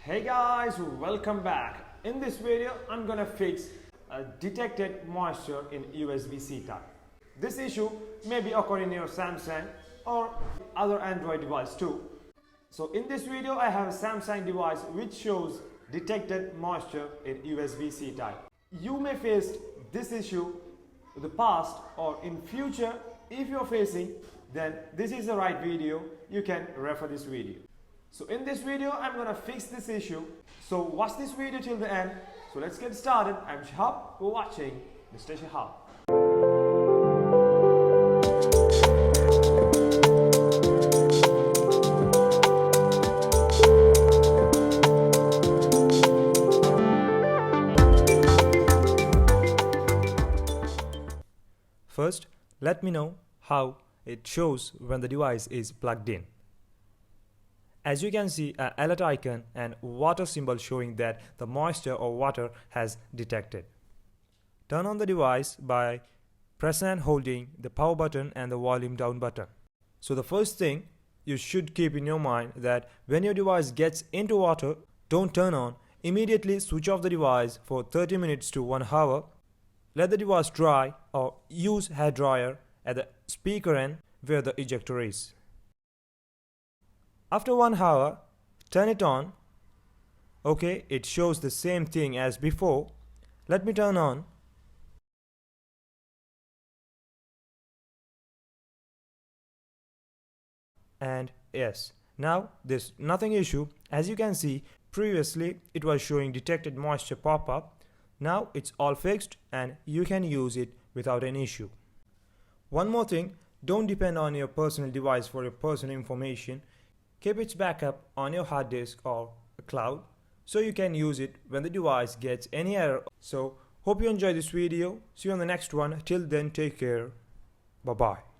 Hey guys, welcome back. In this video, I'm gonna fix a detected moisture in USB-C type. This issue may be occurring in your Samsung or other Android device too. So in this video, I have a Samsung device which shows detected moisture in USB-C type. You may face this issue in the past or in future. If you're facing, then this is the right video. You can refer this video. So in this video, I'm gonna fix this issue. So watch this video till the end. So let's get started. I'm Shahab. You're watching Mr. Shahab. First, let me know how it shows when the device is plugged in. As you can see, an alert icon and water symbol showing that the moisture or water has detected. Turn on the device by pressing and holding the power button and the volume down button. So the first thing you should keep in your mind that when your device gets into water, don't turn on. Immediately switch off the device for 30 minutes to 1 hour. Let the device dry or use hair dryer at the speaker end where the ejector is. After 1 hour, turn it on. Okay, it shows the same thing as before. Let me turn on. And yes, now there's nothing issue. As you can see, previously it was showing detected moisture pop-up. Now it's all fixed and you can use it without any issue. One more thing, don't depend on your personal device for your personal information. Keep its backup on your hard disk or a cloud so you can use it when the device gets any error. So hope you enjoy this video. See you on the next one. Till then, take care. Bye bye.